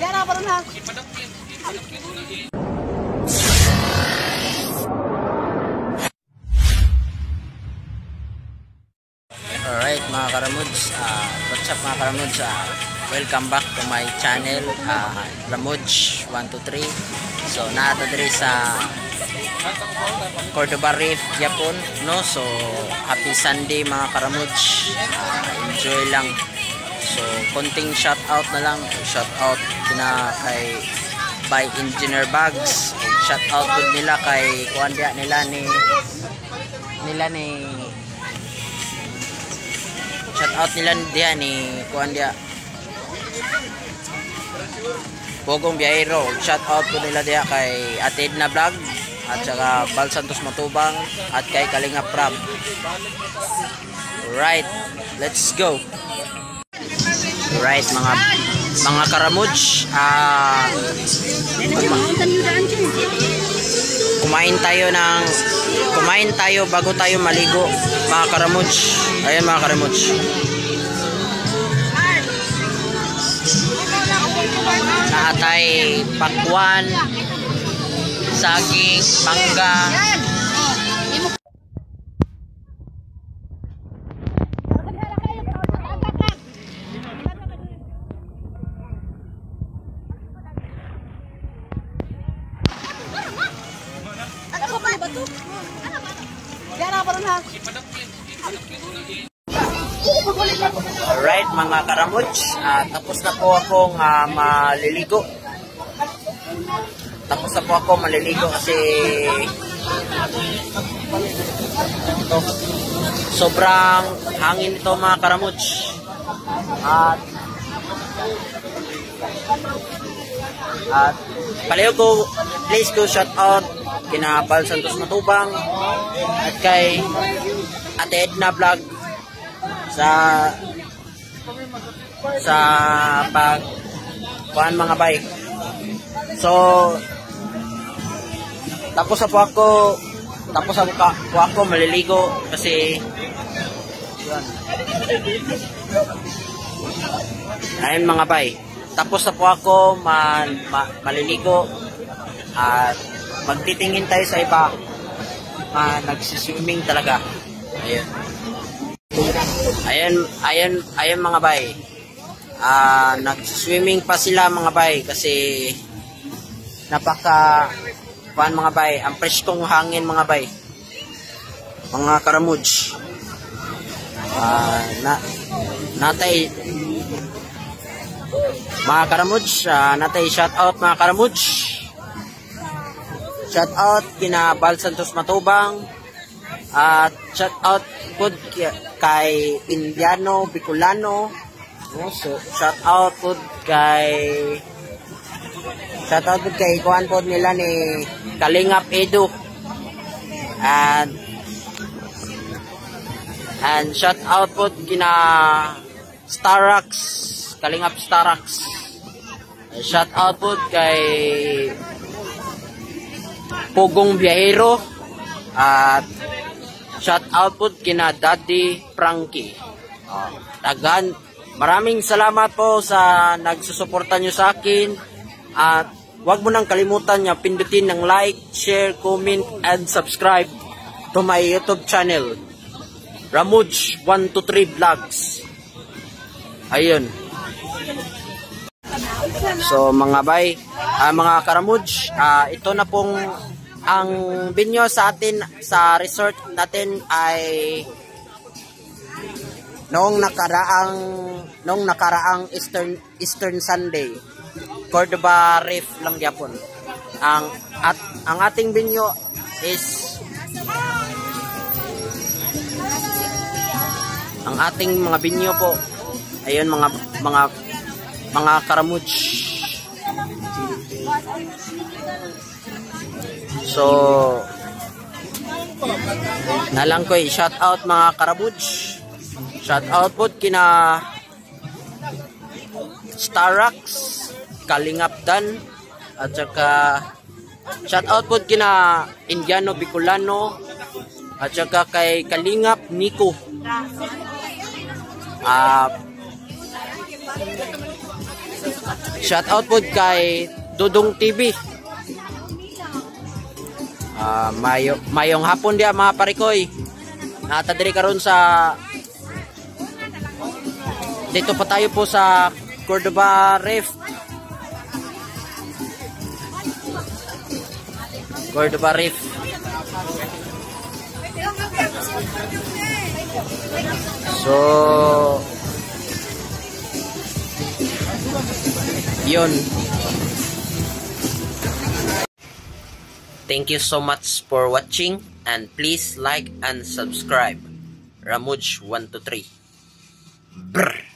Alright mga karamuds, what's up mga karamuds, welcome back to my channel, Ramuds 123. So nato diri sa Cordova Reef, Japan, no? So happy Sunday mga karamuds, enjoy lang. So konting shout out na lang, shout out kina kay by Engineer Bags, shout out po nila kay kuandya nila ni shout out nila diyan ni kuandya Bogong Biyahero. Shout out po nila diya kay Ate Edna Vlog at saka Bal Santos Matubang at kay Kalinga Prab. Right, let's go. Right mga karamuds, kumain tayo bago tayo maligo mga karamuds. Ayan mga karamuds, naatay pakwan, saging, mangga. Alright mga karamuds, tapos na po akong maliligo. Kasi sobrang hangin ito mga karamuds. At palayo ko, please go shout out kina Bal Santos Matubang at kay Ate Edna Vlog sa pagkuhan mga bay. So tapos po ako maliligo kasi yun. Ayun mga bay, tapos na po ako maliligo at magtitingin tayo sa iba nagsiswimming talaga. Ayan mga bay, nagsiswimming pa sila mga bay kasi napaka mga bay, ang preskong hangin mga bay, mga karamuds. Natay mga karamuds, natay shout out mga karamuds. Shout out kina Bal Santos Matubang at shout out po kay Indiano Bicolano. So shout out po kay kuhan po nila ni Kalingap Edu and shout out po kina Starax, Kalingap Starax. Shout out po kay Bogong Biyahero at shout out po kina Daddy Frankie. Maraming salamat po sa nagsusuporta nyo sa akin at huwag mo nang kalimutan niya pindutin ng like, share, comment and subscribe to my YouTube channel Ramuds 123 Vlogs. Ayun. So mga bay, mga karamuds, ito na pong ang binyo sa atin sa resort natin ay noong nakaraang Eastern Sunday, Cordova Reef lang Japan. Ang ating binyo is ang ating mga binyo po. Ayun mga karamuds. So nalang ko shout out mga karamuds. Shout out po kina Starax, Kalingap Dan at saka shout out po kina Indiano Bicolano at saka kay Kalingap Nico. Shout out po kay Dudong TV. Mayong hapon dia mga parikoy. Natadiri karon sa dito pa tayo po sa Cordova Reef. Cordova Reef. So yun. Thank you so much for watching and please like and subscribe. Ramuj 123. Brr.